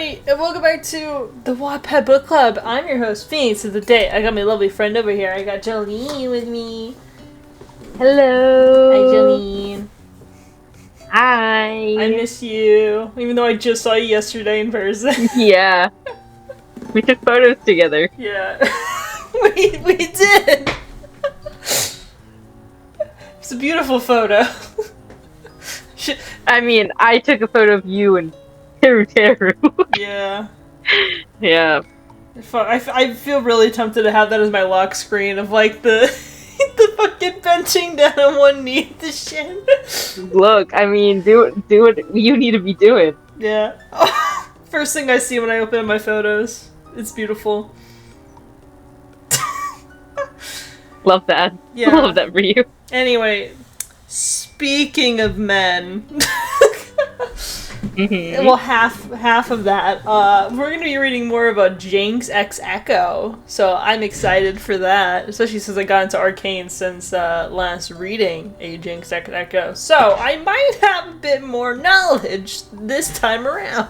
everybody, and welcome back to the Wattpad Book Club. I'm your host, Phoenix of the Day. I got my lovely friend over here. I got Joline with me. Hello. Hi, Joline. Hi. I miss you, even though I just saw you yesterday in person. Yeah. We took photos together. Yeah. we did. It's a beautiful photo. I mean, I took a photo of you and Teru. Yeah. Yeah. I feel really tempted to have that as my lock screen of like the fucking benching down on one knee at the shin. Look, I mean, do what you need to be doing. Yeah. First thing I see when I open up my photos. It's beautiful. Love that. Yeah. Love that for you. Anyway, speaking of men. Mm-hmm. Well, half of that. We're gonna be reading more about Jinx x Ekko, so I'm excited for that, especially since I got into Arcane since last reading a Jinx x Ekko. So I might have a bit more knowledge this time around.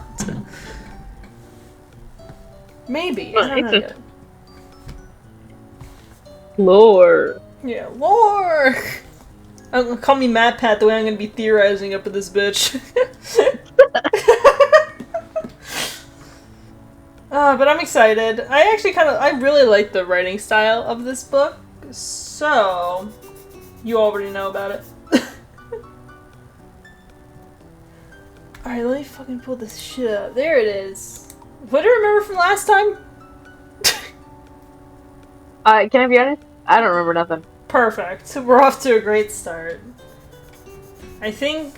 Maybe. I don't know yet. Lore. Yeah, lore. Call me Matt Pat the way I'm gonna be theorizing up with this bitch. But I'm excited. I really like the writing style of this book, so you already know about it. Alright, let me fucking pull this shit up. There it is. What do you remember from last time? Can I be honest? I don't remember nothing. Perfect. We're off to a great start. I think,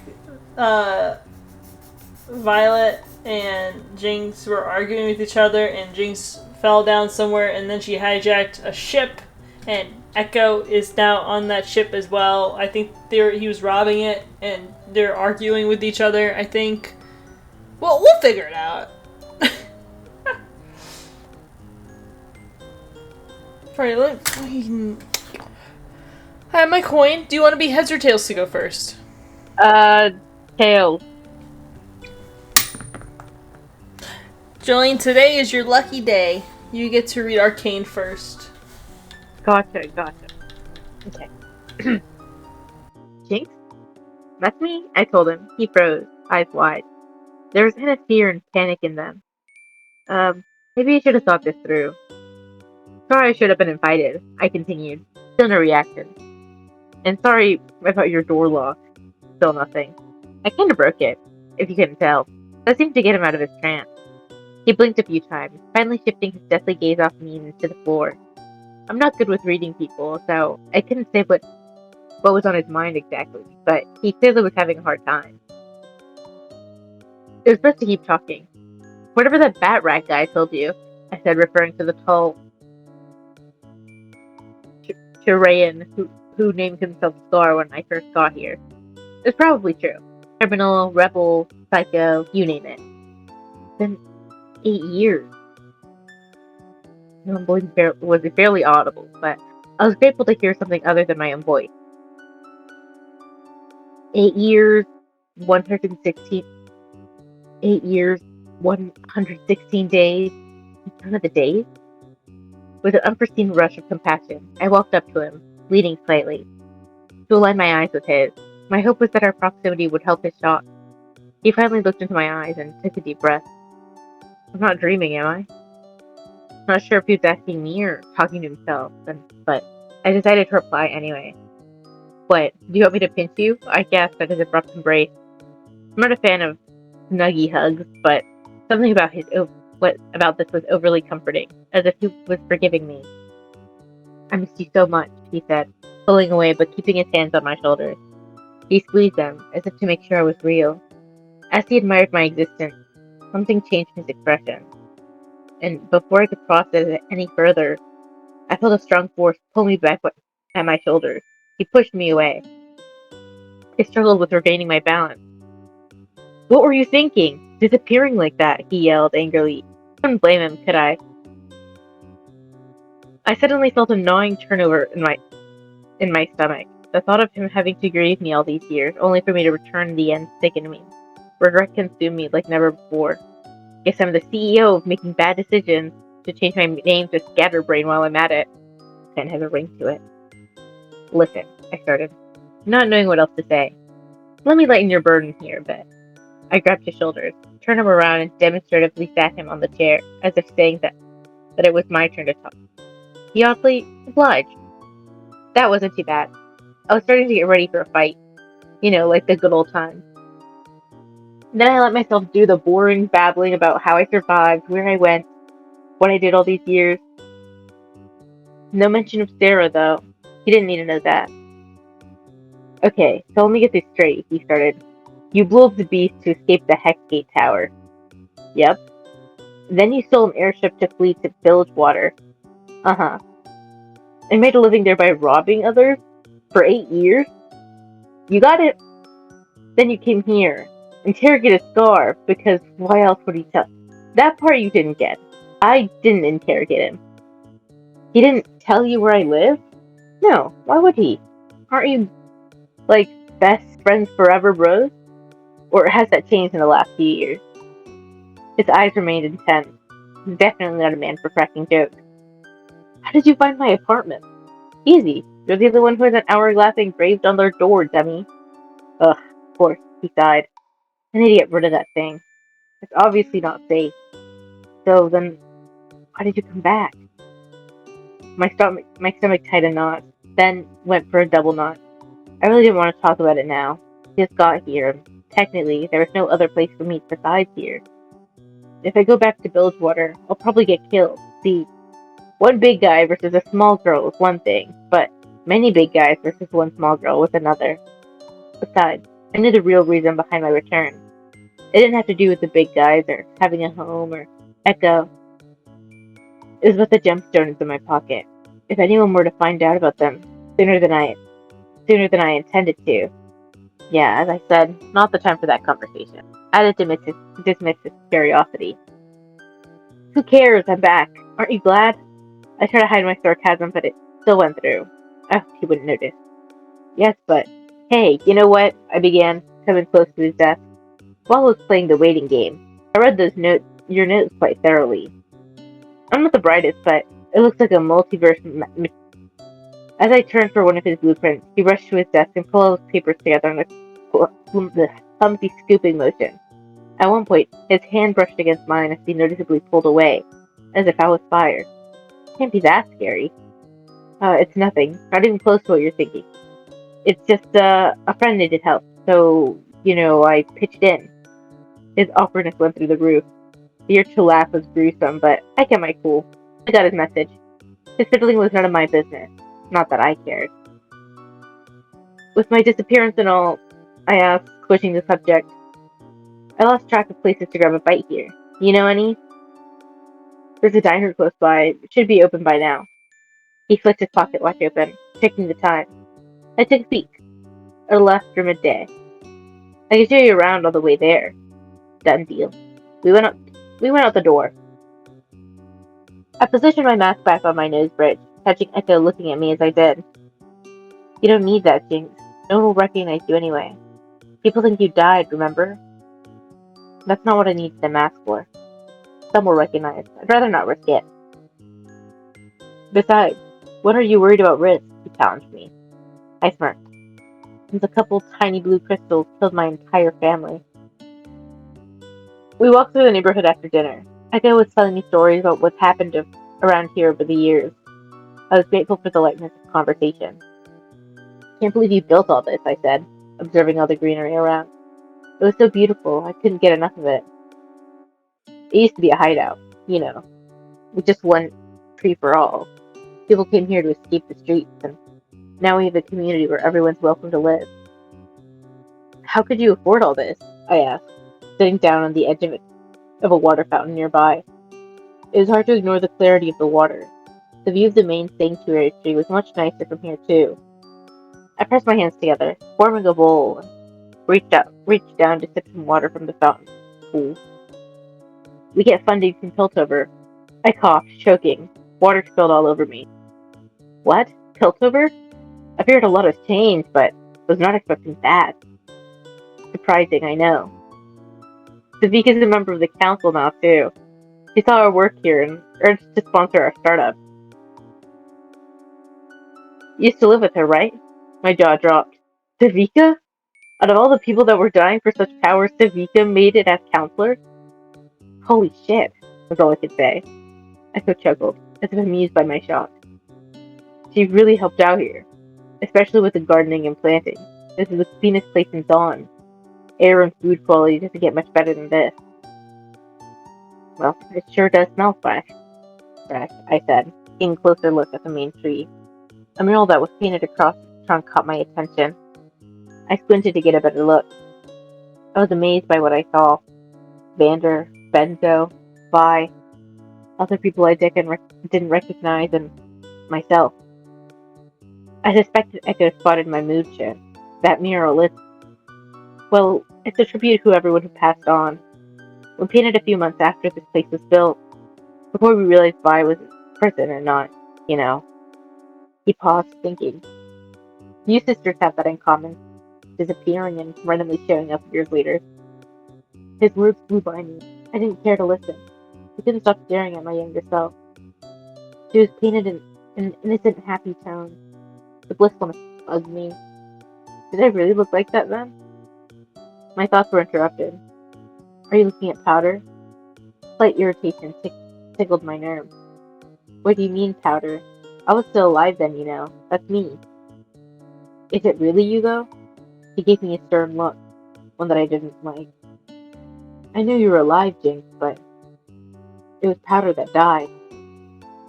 Violet and Jinx were arguing with each other, and Jinx fell down somewhere, and then she hijacked a ship, and Ekko is now on that ship as well. I think he was robbing it, and they're arguing with each other, I think. Well, we'll figure it out. Alright, I have my coin. Do you want to be heads or tails to go first? Tails. Joline, today is your lucky day. You get to read Arcane first. Gotcha. Okay. Jinx? That's me? I told him. He froze, eyes wide. There was kind of fear and panic in them. Maybe I should have thought this through. Sorry I should have been invited, I continued. Still no reaction. And sorry about your door lock. Still nothing. I kinda broke it, if you couldn't tell. That seemed to get him out of his trance. He blinked a few times, finally shifting his deathly gaze off me and into the floor. I'm not good with reading people, so I couldn't say what was on his mind exactly, but he clearly was having a hard time. It was best to keep talking. Whatever that bat rat guy told you, I said, referring to the tall Chirean who named himself Scar when I first got here. It's probably true. Criminal, rebel, psycho, you name it. Then 8 years. Mumbling was barely audible, but I was grateful to hear something other than my own voice. 8 years, 116. 8 years, 116 days. None of the days? With an unforeseen rush of compassion, I walked up to him, leaning slightly, to align my eyes with his. My hope was that our proximity would help his shock. He finally looked into my eyes and took a deep breath. I'm not dreaming, am I? Not sure if he was asking me or talking to himself, but I decided to reply anyway. What, do you want me to pinch you? I gasped at his abrupt embrace. I'm not a fan of snuggy hugs, but something about this was overly comforting, as if he was forgiving me. I missed you so much, he said, pulling away but keeping his hands on my shoulders. He squeezed them, as if to make sure I was real. As he admired my existence, something changed his expression. And before I could process it any further, I felt a strong force pull me back at my shoulders. He pushed me away. I struggled with regaining my balance. What were you thinking? Disappearing like that, he yelled angrily. I couldn't blame him, could I? I suddenly felt a gnawing turnover in my stomach. The thought of him having to grieve me all these years, only for me to return in the end, sickened me. Regret consumed me like never before. Guess I'm the CEO of making bad decisions. To change my name to Scatterbrain while I'm at it. Kind of has a ring to it. Listen, I started, not knowing what else to say. Let me lighten your burden here a bit. I grabbed his shoulders, turned him around, and demonstratively sat him on the chair, as if saying that it was my turn to talk. He oddly obliged. That wasn't too bad. I was starting to get ready for a fight. Like the good old times. Then I let myself do the boring babbling about how I survived, where I went, what I did all these years. No mention of Sarah, though. He didn't need to know that. Okay, so let me get this straight, he started. You blew up the beast to escape the Hexgate Tower. Yep. Then you stole an airship to flee to Bilgewater. Uh-huh. And made a living there by robbing others? For 8 years? You got it. Then you came here. Interrogated Scar, because why else would he tell? That part you didn't get. I didn't interrogate him. He didn't tell you where I live? No, why would he? Aren't you, like, best friends forever, bros? Or has that changed in the last few years? His eyes remained intense. He's definitely not a man for cracking jokes. How did you find my apartment? Easy. You're the only one who has an hourglass engraved on their door, dummy. Ugh, of course, he sighed. I need to get rid of that thing. It's obviously not safe. So then, why did you come back? My stomach tied a knot, then went for a double knot. I really didn't want to talk about it now. I just got here, and technically, there was no other place for me besides here. If I go back to Bilgewater, I'll probably get killed. See, one big guy versus a small girl is one thing, but many big guys versus one small girl was another. Besides, I knew the real reason behind my return. It didn't have to do with the big guys or having a home or Ekko. It was about the gemstones in my pocket. If anyone were to find out about them sooner than I intended to. Yeah, as I said, not the time for that conversation. I didn't dismiss his curiosity. Who cares? I'm back. Aren't you glad? I tried to hide my sarcasm, but it still went through. I hoped he wouldn't notice. Yes, but hey, you know what? I began, coming close to his desk. While I was playing the waiting game, I read your notes quite thoroughly. I'm not the brightest, but it looks like a multiverse. As I turned for one of his blueprints, he rushed to his desk and pulled all his papers together in a clumsy scooping motion. At one point, his hand brushed against mine as he noticeably pulled away, as if I was fired. Can't be that scary. It's nothing. Not even close to what you're thinking. It's just, a friend needed help, so, I pitched in. His awkwardness went through the roof. The urge to laugh was gruesome, but I kept my cool. I got his message. His fiddling was none of my business. Not that I cared. With my disappearance and all, I asked, switching the subject. I lost track of places to grab a bite here. You know any? There's a diner close by. It should be open by now. He flicked his pocket watch open, checking the time. I took a peek. I left for midday. I could show you around on the way there. Done deal. We went out the door. I positioned my mask back on my nose bridge, catching Ekko looking at me as I did. You don't need that, Jinx. No one will recognize you anyway. People think you died, remember? That's not what I need the mask for. Some will recognize. I'd rather not risk it. Besides, what are you worried about risk? He challenged me. I smirked. Since a couple tiny blue crystals killed my entire family. We walked through the neighborhood after dinner. Ekko was telling me stories about what's happened around here over the years. I was grateful for the lightness of conversation. Can't believe you built all this, I said, observing all the greenery around. It was so beautiful, I couldn't get enough of it. It used to be a hideout, with just one tree for all. People came here to escape the streets, and now we have a community where everyone's welcome to live. How could you afford all this? I asked, sitting down on the edge of a water fountain nearby. It was hard to ignore the clarity of the water. The view of the main sanctuary tree was much nicer from here, too. I pressed my hands together, forming a bowl, and reached down to sip some water from the fountain pool. We get funding from Piltover. I coughed, choking. Water spilled all over me. What? Piltover? I feared a lot has changed, but was not expecting that. Surprising, I know. Savika's a member of the council now, too. She saw our work here and urged to sponsor our startup. You used to live with her, right? My jaw dropped. Savika? Out of all the people that were dying for such power, Savika made it as counselor? Holy shit, was all I could say. Ekko chuckled, as if amused by my shock. She really helped out here, especially with the gardening and planting. This is the cleanest place in Dawn. Air and food quality doesn't get much better than this. Well, it sure does smell fresh, I said, taking a closer look at the main tree. A mural that was painted across the trunk caught my attention. I squinted to get a better look. I was amazed by what I saw. Vander, Benzo, Vi, other people I didn't recognize, and myself. I suspected Ekko spotted my mood shift. That mural is, well, it's a tribute to whoever would have passed on. We painted a few months after this place was built, before we realized Vi was a person and not, you know. He paused, thinking. You sisters have that in common, disappearing and randomly showing up years later. His words flew by me. I didn't care to listen. I couldn't stop staring at my younger self. She was painted in an innocent, happy tone. The blissfulness bugged me. Did I really look like that then? My thoughts were interrupted. Are you looking at powder? Slight irritation tickled my nerves. What do you mean, powder? I was still alive then, you know. That's me. Is it really you, though? He gave me a stern look, one that I didn't like. I knew you were alive, Jinx, but it was powder that died.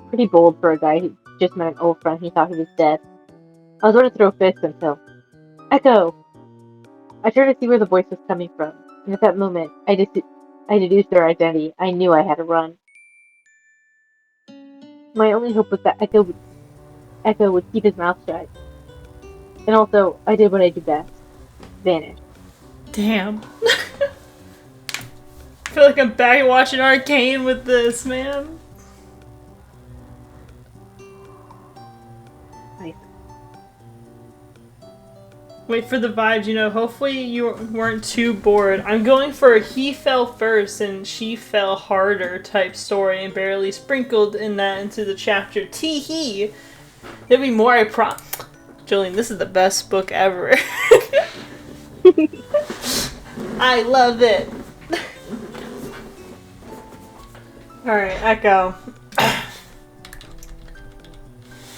Pretty bold for a guy who just met an old friend he thought he was dead. I was going to throw fists until... Ekko! I turned to see where the voice was coming from, and at that moment, I deduced their identity. I knew I had to run. My only hope was that Ekko would keep his mouth shut. And also, I did what I do best. Vanish. Damn. I feel like I'm back watching Arcane with this, man. Nice. Wait for the vibes, you know, hopefully you weren't too bored. I'm going for a he fell first and she fell harder type story and barely sprinkled in that into the chapter. Tee-hee! There'll be more, I Joline, this is the best book ever. I love it. Alright, Ekko.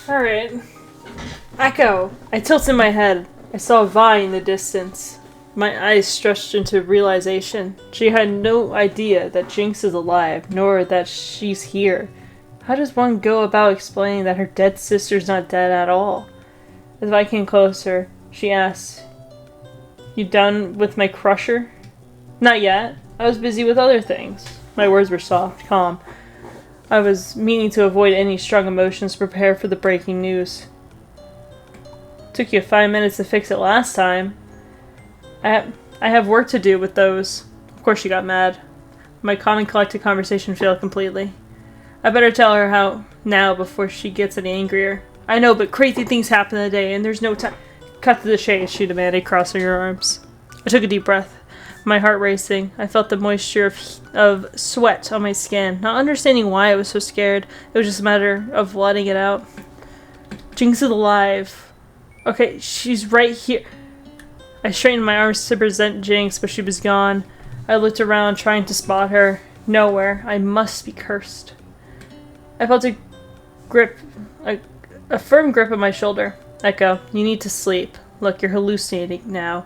Alright. Ekko! I tilted my head. I saw Vi in the distance. My eyes stretched into realization. She had no idea that Jinx is alive, nor that she's here. How does one go about explaining that her dead sister's not dead at all? As Vi came closer, she asked, You done with my crusher? Not yet. I was busy with other things. My words were soft, calm. I was meaning to avoid any strong emotions to prepare for the breaking news. Took you 5 minutes to fix it last time. I have work to do with those. Of course she got mad. My calm and collected conversation failed completely. I better tell her how now before she gets any angrier. I know, but crazy things happen today, and there's no time. Cut to the chase, she demanded, crossing her arms. I took a deep breath, my heart racing. I felt the moisture of sweat on my skin, not understanding why I was so scared. It was just a matter of letting it out. Jinx is alive. Okay, she's right here. I straightened my arms to present Jinx, but she was gone. I looked around, trying to spot her. Nowhere. I must be cursed. I felt a firm grip on my shoulder. Ekko, you need to sleep. Look, you're hallucinating now.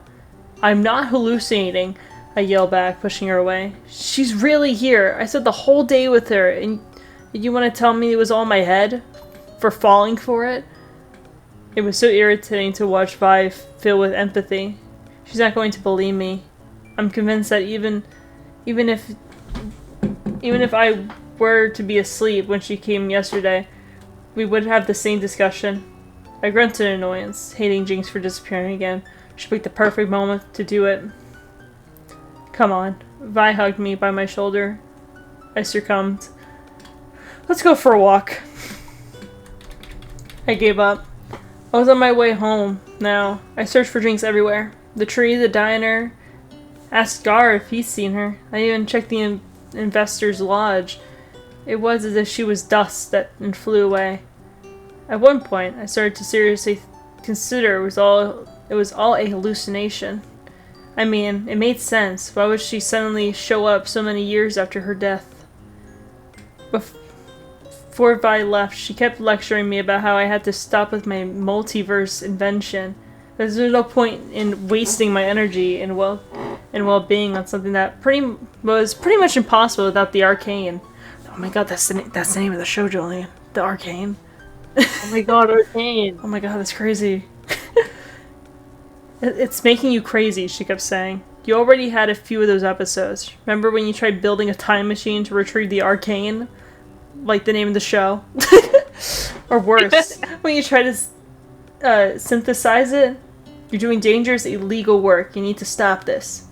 I'm not hallucinating, I yelled back, pushing her away. She's really here. I spent the whole day with her, and you want to tell me it was all in my head? For falling for it? It was so irritating to watch Vi fill with empathy. She's not going to believe me. I'm convinced that even if I were to be asleep when she came yesterday, we would have the same discussion. I grunted in annoyance, hating Jinx for disappearing again. She picked the perfect moment to do it. Come on. Vi hugged me by my shoulder. I succumbed. Let's go for a walk. I gave up. I was on my way home now. I searched for Jinx everywhere. The tree, the diner, Asked Gar if he's seen her. I even checked the investor's lodge. It was as if she was dust and flew away. At one point, I started to seriously consider it was all a hallucination. I mean, it made sense. Why would she suddenly show up so many years after her death? Before Vi left, she kept lecturing me about how I had to stop with my multiverse invention. There's no point in wasting my energy and well-being on something that was pretty much impossible without the Arcane. Oh my god, that's the name of the show, Joline. The Arcane. Oh my god, Arcane. Oh my god, that's crazy. It's making you crazy, she kept saying. You already had a few of those episodes. Remember when you tried building a time machine to retrieve the Arcane? Like the name of the show? Or worse, when you try to synthesize it? You're doing dangerous, illegal work. You need to stop this.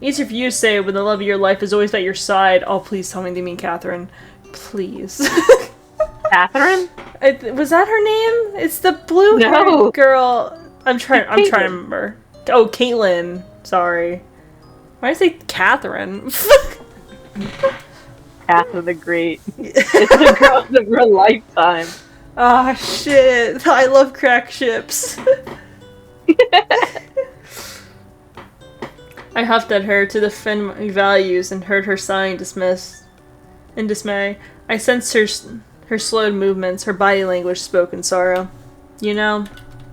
Easier for you to say when the love of your life is always at your side. Oh, please tell me they mean Catherine. Please. Catherine? Was that her name? It's the blue girl. I'm trying to remember. Oh, Caitlin. Sorry. Why did I say Catherine? Catherine the Great. It's the girl of her lifetime. Ah, shit. I love crack ships. I huffed at her to defend my values and heard her sighing in dismay. I sensed her slowed movements, her body language spoke in sorrow. You know,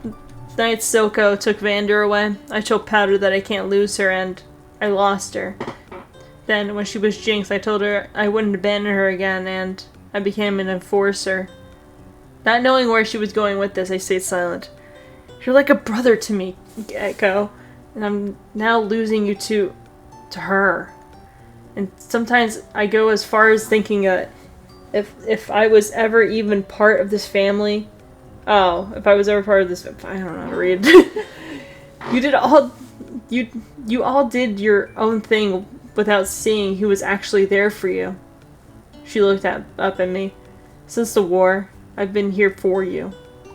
the night Silco took Vander away, I told Powder that I can't lose her, and I lost her. Then, when she was Jinx, I told her I wouldn't abandon her again, and I became an enforcer. Not knowing where she was going with this, I stayed silent. You're like a brother to me, Ekko, and I'm now losing you to her. And sometimes I go as far as thinking if I was ever even part of this family. Oh, if I was ever part of this, I don't know how to read. You all did your own thing without seeing who was actually there for you. She looked up at me. Since the war, I've been here for you.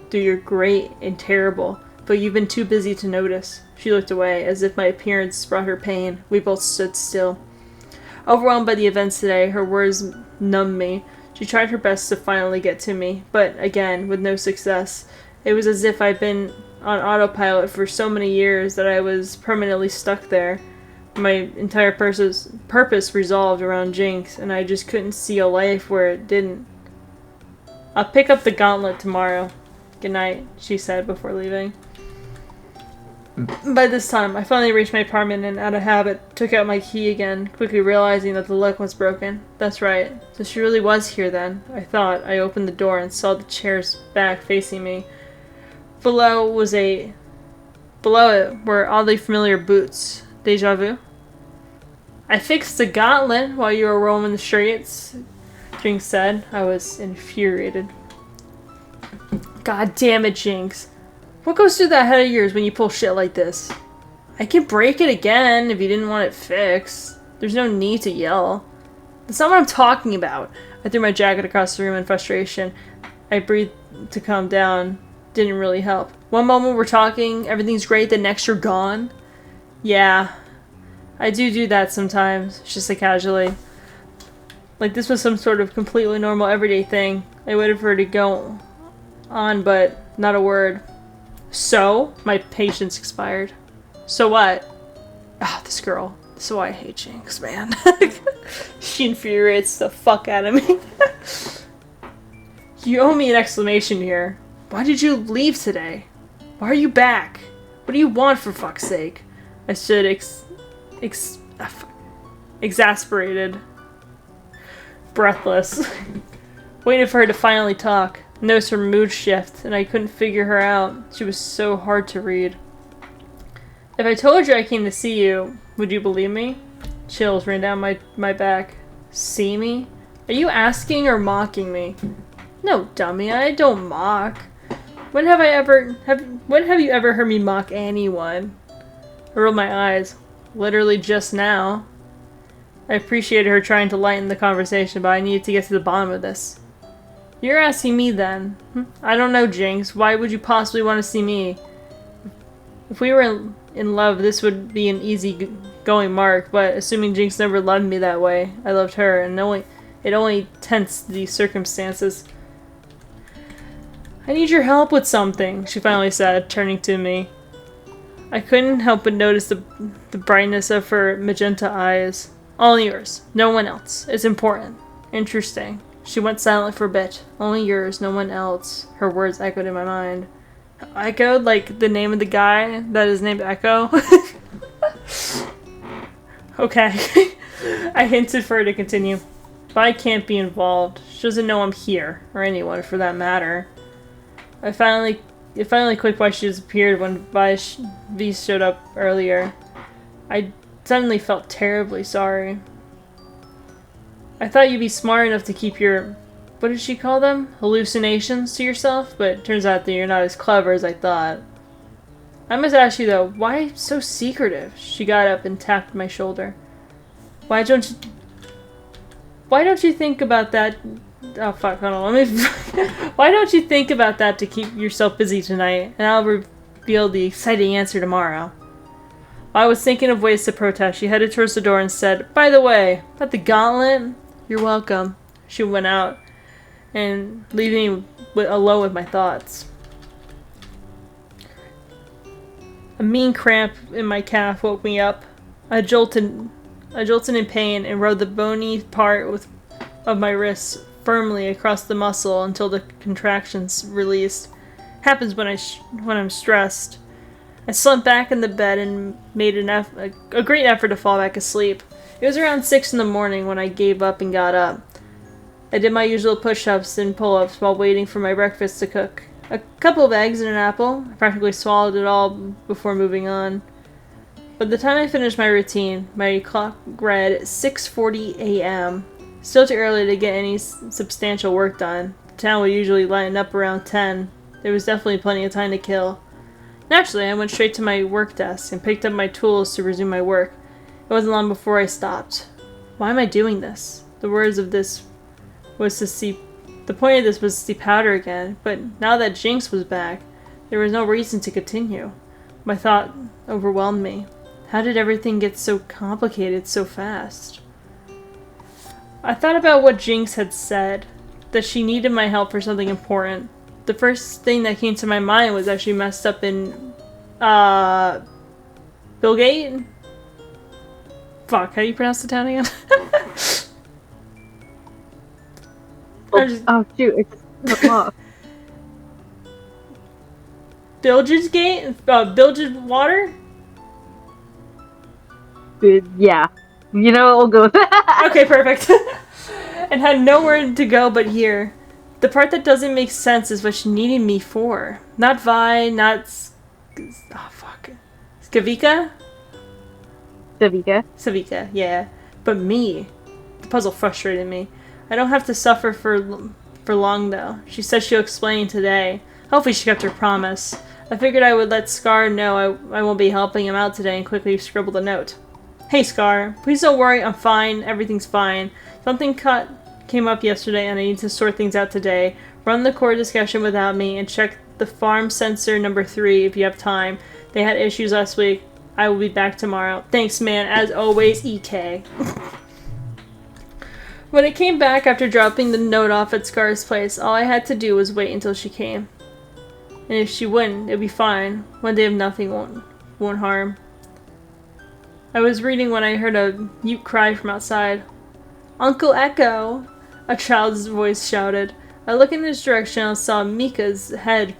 Though you're great and terrible, but you've been too busy to notice. She looked away, as if my appearance brought her pain. We both stood still. Overwhelmed by the events today, her words numbed me. She tried her best to finally get to me, but again, with no success. It was as if I'd been on autopilot for so many years that I was permanently stuck there. My entire purpose resolved around Jinx, and I just couldn't see a life where it didn't. I'll pick up the gauntlet tomorrow. Good night, she said before leaving. By this time, I finally reached my apartment and, out of habit, took out my key again, quickly realizing that the lock was broken. That's right. So she really was here then, I thought. I opened the door and saw the chair's back facing me. Below it were oddly familiar boots. Deja vu? I fixed the gauntlet while you were roaming the streets, Jinx said. I was infuriated. God damn it, Jinx. What goes through that head of yours when you pull shit like this? I can break it again if you didn't want it fixed. There's no need to yell. That's not what I'm talking about. I threw my jacket across the room in frustration. I breathed to calm down. Didn't really help. One moment we're talking, everything's great, the next you're gone. Yeah, I do that sometimes, she said casually. Like this was some sort of completely normal everyday thing. I waited for her to go on, but not a word. So? My patience expired. So what? Ah, this girl. This is why I hate Jinx, man. She infuriates the fuck out of me. You owe me an explanation here. Why did you leave today? Why are you back? What do you want, for fuck's sake? I stood exasperated. Breathless. Waited for her to finally talk. Noticed her mood shift, and I couldn't figure her out. She was so hard to read. If I told you I came to see you, would you believe me? Chills ran down my back. See me? Are you asking or mocking me? No, dummy, I don't mock. When have you ever heard me mock anyone? I rolled my eyes. Literally just now. I appreciated her trying to lighten the conversation, but I needed to get to the bottom of this. You're asking me then. I don't know, Jinx. Why would you possibly want to see me? If we were in love, this would be an easy going mark, but assuming Jinx never loved me that way, I loved her, and it only tensed these circumstances. I need your help with something, she finally said, turning to me. I couldn't help but notice the brightness of her magenta eyes. All yours. No one else. It's important. Interesting. She went silent for a bit. Only yours, no one else. Her words echoed in my mind. Echoed? Like the name of the guy that is named Ekko? Okay. I hinted for her to continue. But I can't be involved. She doesn't know I'm here. Or anyone, for that matter. It finally clicked why she disappeared when V showed up earlier. I suddenly felt terribly sorry. I thought you'd be smart enough to keep your, what did she call them? Hallucinations to yourself, but it turns out that you're not as clever as I thought. I must ask you though, why so secretive? She got up and tapped my shoulder. Why don't you think about that? Oh fuck, hold on, let me... Why don't you think about that to keep yourself busy tonight, and I'll reveal the exciting answer tomorrow. While I was thinking of ways to protest, she headed towards the door and said, By the way, about the gauntlet? You're welcome. She went out, and leaving me alone with my thoughts. A mean cramp in my calf woke me up. I jolted in pain and rode the bony part of my wrist firmly across the muscle until the contractions released. Happens when I'm stressed. I slumped back in the bed and made a great effort to fall back asleep. It was around 6 in the morning when I gave up and got up. I did my usual push-ups and pull-ups while waiting for my breakfast to cook. A couple of eggs and an apple. I practically swallowed it all before moving on. By the time I finished my routine, my clock read 6:40 a.m. Still too early to get any substantial work done. The town would usually lighten up around 10. There was definitely plenty of time to kill. Naturally, I went straight to my work desk and picked up my tools to resume my work. It wasn't long before I stopped. Why am I doing this? The point of this was to see Powder again, but now that Jinx was back, there was no reason to continue. My thought overwhelmed me. How did everything get so complicated so fast? I thought about what Jinx had said, that she needed my help for something important. The first thing that came to my mind was that she messed up in, Billgate? Fuck, how do you pronounce the town again? Oh shoot, it's just off. Bilge's Gate? Bilge's Water? Yeah. You know, we'll go with that. Okay, perfect. And had nowhere to go but here. The part that doesn't make sense is what she needed me for. Not Vi, not... Oh, fuck. Skavika? Savika, yeah. But me. The puzzle frustrated me. I don't have to suffer for long, though. She said she'll explain today. Hopefully she kept her promise. I figured I would let Scar know I won't be helping him out today and quickly scribbled a note. Hey Scar, please don't worry, I'm fine, everything's fine. Something came up yesterday and I need to sort things out today. Run the core discussion without me and check the farm sensor number 3 if you have time. They had issues last week. I will be back tomorrow. Thanks man, as always, EK. When I came back after dropping the note off at Scar's place, all I had to do was wait until she came. And if she wouldn't, it'd be fine. One day of nothing won't harm. I was reading when I heard a mute cry from outside. Uncle Ekko! A child's voice shouted. I looked in his direction and saw Mika's head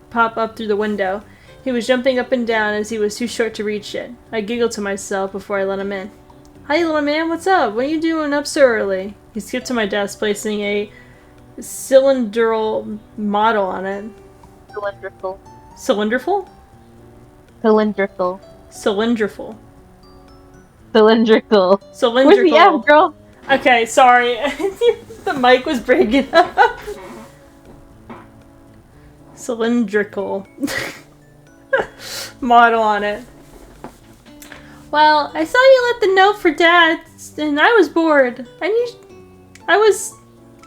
pop up through the window. He was jumping up and down as he was too short to reach it. I giggled to myself before I let him in. Hi little man, what's up? What are you doing up so early? He skipped to my desk, placing a cylindrical model on it. Cylindrical. Cylindrical? Cylindrical. Cylindrical. Cylindrical. Cylindrical. Where's the F, girl? Okay, sorry. The mic was breaking up. Cylindrical. Model on it. Well, I saw you left the note for Dad, and I was bored. I need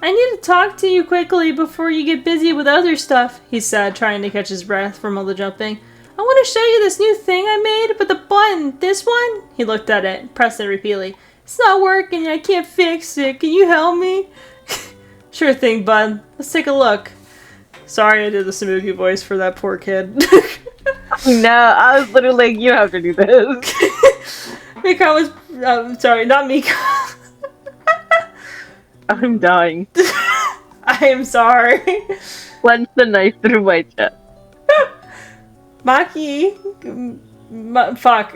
to talk to you quickly before you get busy with other stuff, he said, trying to catch his breath from all the jumping. I want to show you this new thing I made, but the button, this one? He looked at it, pressed it repeatedly. It's not working, I can't fix it. Can you help me? Sure thing, bud. Let's take a look. Sorry I did the Samuki voice for that poor kid. No, I was literally like, you have to do this. Mika was... sorry, not Mika. I'm dying. I am sorry. Plunge the knife through my chest. Maki... fuck.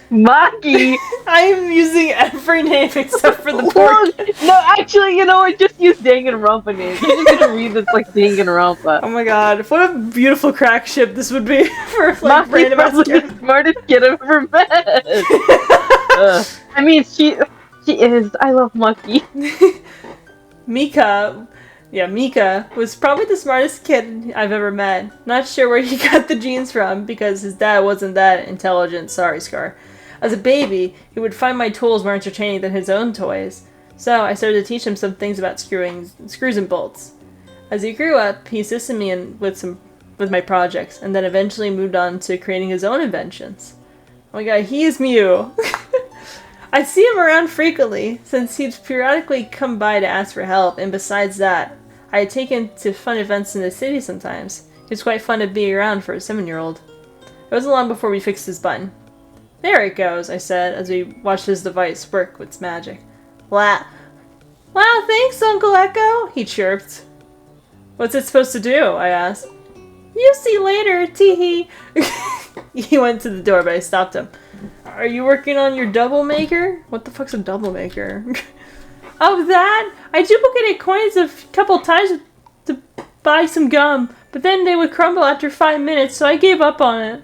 Maki! I am using every name except for the poor kid. No, actually, you know what? Just use Danganronpa names. You're just gonna read this like Danganronpa. Oh my god, what a beautiful crack ship this would be for like Maki's random ass probably the smartest kid I've ever met. I mean, she is. I love Maki. Mika was probably the smartest kid I've ever met. Not sure where he got the genes from, because his dad wasn't that intelligent, sorry Scar. As a baby, he would find my tools more entertaining than his own toys. So I started to teach him some things about screws and bolts. As he grew up, he assisted me with my projects, and then eventually moved on to creating his own inventions. Oh my god, he is Mew! I see him around frequently, since he'd periodically come by to ask for help, and besides that, I had taken to fun events in the city sometimes. It was quite fun to be around for a 7-year-old. It wasn't long before we fixed his button. There it goes, I said, as we watched his device work with its magic. Wow, thanks, Uncle Ekko, he chirped. What's it supposed to do? I asked. You'll see later, teehee. He went to the door, but I stopped him. Are you working on your double maker? What the fuck's a double maker? Oh, that? I duplicated coins a couple times to buy some gum, but then they would crumble after 5 minutes, so I gave up on it.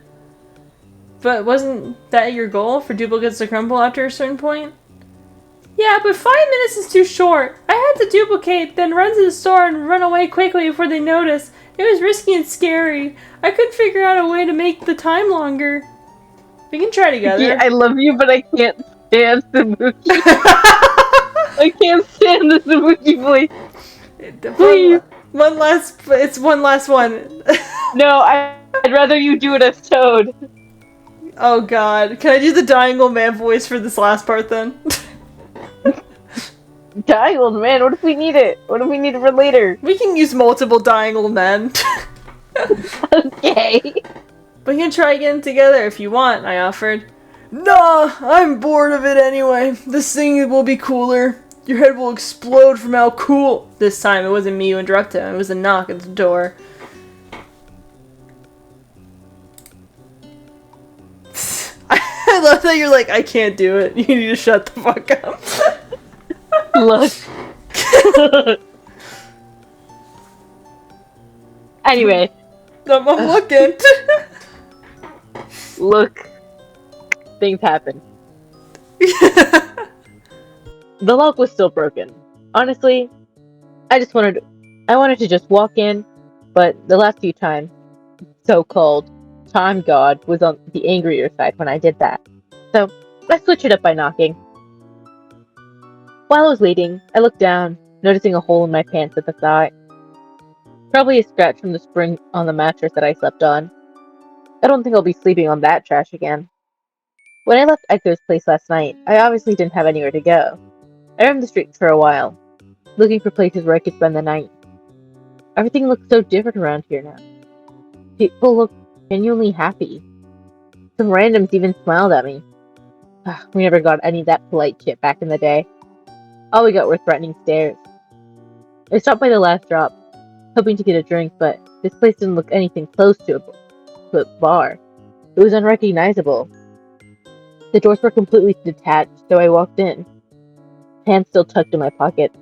But wasn't that your goal, for duplicates to crumble after a certain point? Yeah, but 5 minutes is too short. I had to duplicate, then run to the store and run away quickly before they noticed. It was risky and scary. I couldn't figure out a way to make the time longer. We can try together. Yeah, I love you, but I can't stand Samuki. I can't stand the Samuki voice. Please. It's one last one. No, I'd rather you do it as Toad. Oh god. Can I do the dying old man voice for this last part then? Dying old man? What if we need it? What if we need it for later? We can use multiple dying old men. Okay. We can try again together if you want, I offered. Nah, I'm bored of it anyway. This thing will be cooler. Your head will explode from how cool. This time it wasn't me who interrupted him, it was a knock at the door. I love that you're like, I can't do it. You need to shut the fuck up. Look. Anyway. I'm looking. Look. Things happen. The lock was still broken. Honestly, I wanted to just walk in, but the last few times, so-called time god was on the angrier side when I did that. So, I switched it up by knocking. While I was waiting, I looked down, noticing a hole in my pants at the thigh. Probably a scratch from the spring on the mattress that I slept on. I don't think I'll be sleeping on that trash again. When I left Ekko's place last night, I obviously didn't have anywhere to go. I roamed the streets for a while, looking for places where I could spend the night. Everything looks so different around here now. People look genuinely happy. Some randoms even smiled at me. We never got any of that polite shit back in the day. All we got were threatening stares. I stopped by the last drop, hoping to get a drink, but this place didn't look anything close to a bar. It was unrecognizable. The doors were completely detached, so I walked in. Hands still tucked in my pockets.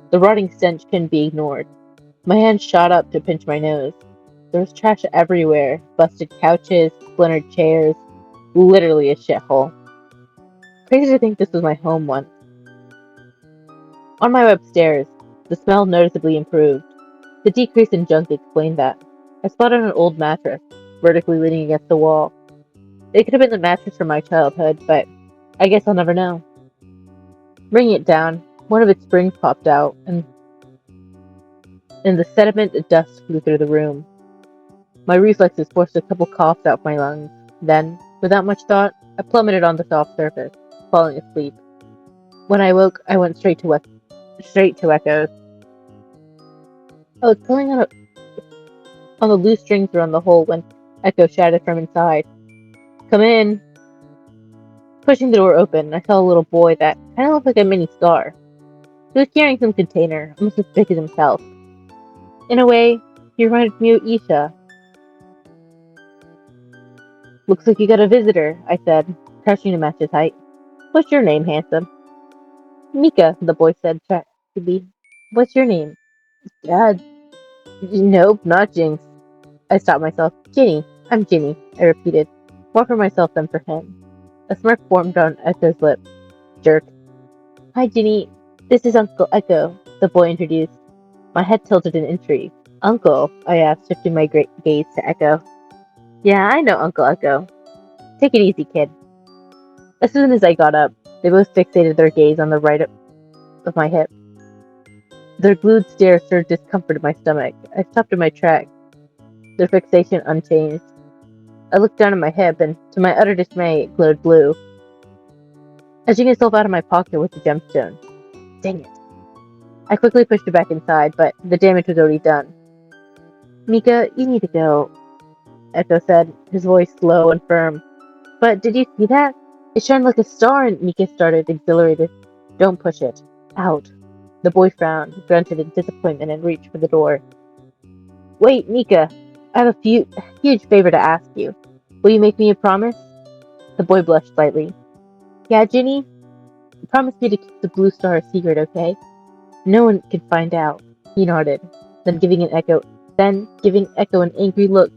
The rotting stench couldn't be ignored. My hand shot up to pinch my nose. There was trash everywhere. Busted couches, splintered chairs. Literally a shithole. Crazy to think this was my home once. On my way upstairs, the smell noticeably improved. The decrease in junk explained that. I spotted an old mattress, vertically leaning against the wall. It could have been the mattress from my childhood, but I guess I'll never know. Bringing it down, one of its springs popped out, and in the sediment, dust flew through the room. My reflexes forced a couple coughs out my lungs. Then, without much thought, I plummeted on the soft surface, falling asleep. When I woke, I went straight to Echo's. I was pulling on the loose strings around the hole when Echo shouted from inside. Come in! Pushing the door open, I saw a little boy that kind of looked like a mini star. He was carrying some container, almost as big as himself. In a way, he reminded me of Isha. Looks like you got a visitor, I said, crouching to match his height. What's your name, handsome? Mika, the boy said tragically. What's your name? Dad. Nope, not Jinx. I stopped myself. Ginny. I'm Ginny, I repeated, more for myself than for him. A smirk formed on Echo's lips. Jerk. Hi, Ginny. This is Uncle Ekko, the boy introduced. My head tilted in intrigue. Uncle? I asked, shifting my great gaze to Ekko. Yeah, I know Uncle Ekko. Take it easy, kid. As soon as I got up, they both fixated their gaze on the right of my hip. Their glued stare stirred discomfort in my stomach. I stopped in my tracks, their fixation unchanged. I looked down at my hip, and to my utter dismay, it glowed blue. Edging itself out of my pocket was the gemstone. Dang it. I quickly pushed it back inside, but the damage was already done. Mika, you need to go, Ekko said, his voice low and firm. But did you see that? It shined like a star, and Mika started, exhilarated. Don't push it. Out. The boy frowned, grunted in disappointment, and reached for the door. Wait, Mika, I have a huge favor to ask you. Will you make me a promise? The boy blushed slightly. Yeah, Ginny? Promise me to keep the blue star a secret, okay? No one can find out. He nodded, then giving Ekko an angry look,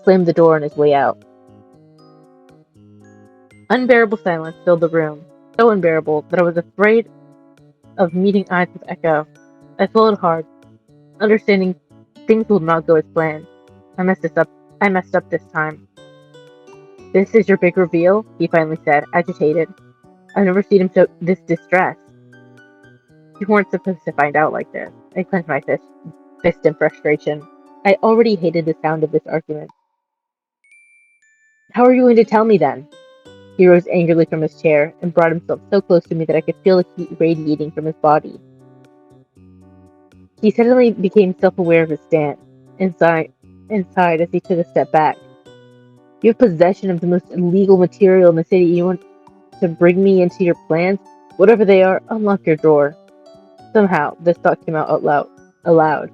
slammed the door on his way out. Unbearable silence filled the room, so unbearable that I was afraid of meeting eyes with Ekko. I swallowed hard, understanding things would not go as planned. I messed up this time. This is your big reveal? He finally said, agitated. I've never seen him so distressed. You weren't supposed to find out like this. I clenched my fist in frustration. I already hated the sound of this argument. How are you going to tell me then? He rose angrily from his chair and brought himself so close to me that I could feel the heat radiating from his body. He suddenly became self-aware of his stance, inside as he took a step back. You have possession of the most illegal material in the city. You want to bring me into your plans? Whatever they are, unlock your drawer. Somehow, this thought came out aloud.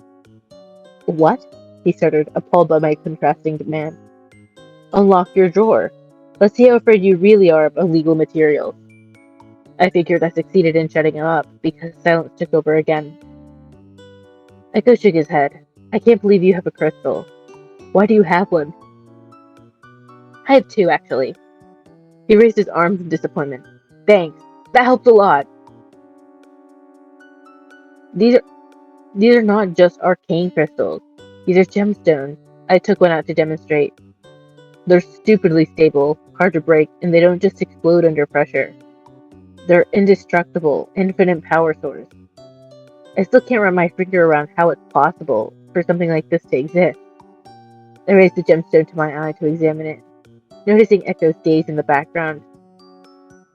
What? He stuttered, appalled by my contrasting demand. Unlock your drawer. Let's see how afraid you really are of illegal materials. I figured I succeeded in shutting him up, because silence took over again. Ekko shook his head. I can't believe you have a crystal. Why do you have one? I have two, actually. He raised his arms in disappointment. Thanks. That helps a lot. These are not just arcane crystals. These are gemstones. I took one out to demonstrate. They're stupidly stable, hard to break, and they don't just explode under pressure. They're indestructible, infinite power source. I still can't wrap my finger around how it's possible for something like this to exist. I raised the gemstone to my eye to examine it, noticing Ekko's gaze in the background.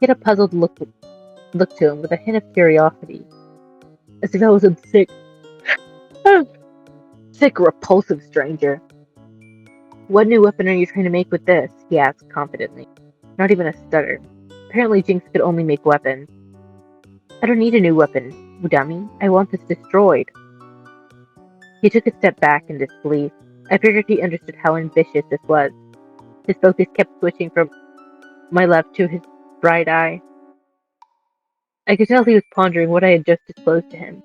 He had a puzzled look to him with a hint of curiosity, as if I was a sick, repulsive stranger. What new weapon are you trying to make with this? He asked confidently. Not even a stutter. Apparently Jinx could only make weapons. I don't need a new weapon, dummy. I want this destroyed. He took a step back in disbelief. I figured he understood how ambitious this was. His focus kept switching from my left to his right eye. I could tell he was pondering what I had just disclosed to him.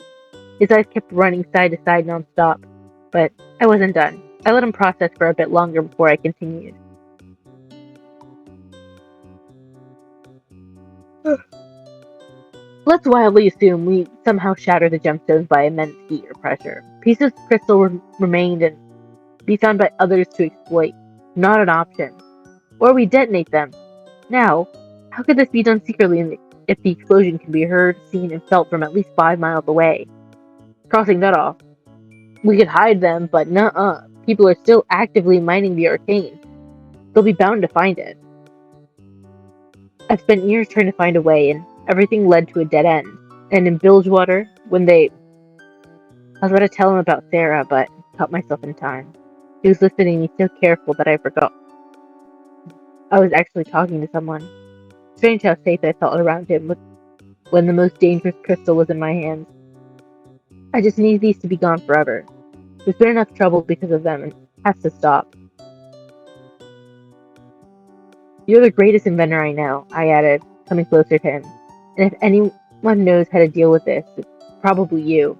His eyes kept running side to side non-stop, but I wasn't done. I let him process for a bit longer before I continued. Let's wildly assume we somehow shatter the gemstones by immense heat or pressure. Pieces of crystal remained and be found by others to exploit. Not an option. Or we detonate them. Now, how could this be done secretly if the explosion can be heard, seen, and felt from at least 5 miles away? Crossing that off. We could hide them, but nuh-uh. people are still actively mining the Arcane. They'll be bound to find it. I've spent years trying to find a way, and everything led to a dead end. And in Bilgewater, I was about to tell him about Sarah, but caught myself in time. He was listening to me so careful that I forgot. I was actually talking to someone. Strange how safe I felt around him when the most dangerous crystal was in my hands. I just need these to be gone forever. There's been enough trouble because of them, and it has to stop. You're the greatest inventor I know, I added, coming closer to him. And if anyone knows how to deal with this, it's probably you.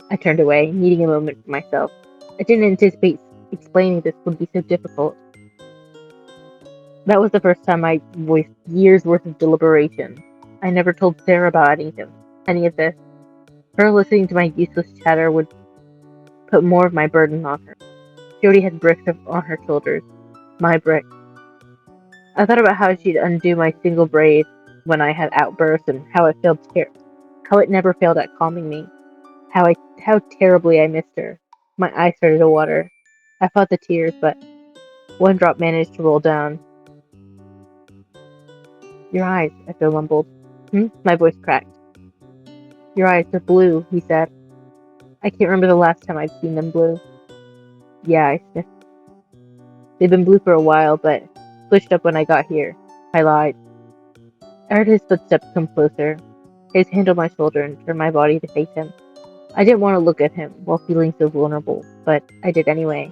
I turned away, needing a moment for myself. I didn't anticipate explaining this would be so difficult. That was the first time I voiced years' worth of deliberation. I never told Sarah about any of this. Her listening to my useless chatter would put more of my burden on her. She already had bricks on her shoulders. My bricks. I thought about how she'd undo my single braid when I had outbursts, and how it never failed at calming me. How terribly I missed her. My eyes started to water. I fought the tears, but one drop managed to roll down. Your eyes, Echo mumbled. My voice cracked. Your eyes are blue, he said. I can't remember the last time I'd seen them blue. Yeah, I sniffed. They've been blue for a while, but switched up when I got here. I lied. I heard his footsteps come closer. His hand on my shoulder and turned my body to face him. I didn't want to look at him while feeling so vulnerable, but I did anyway.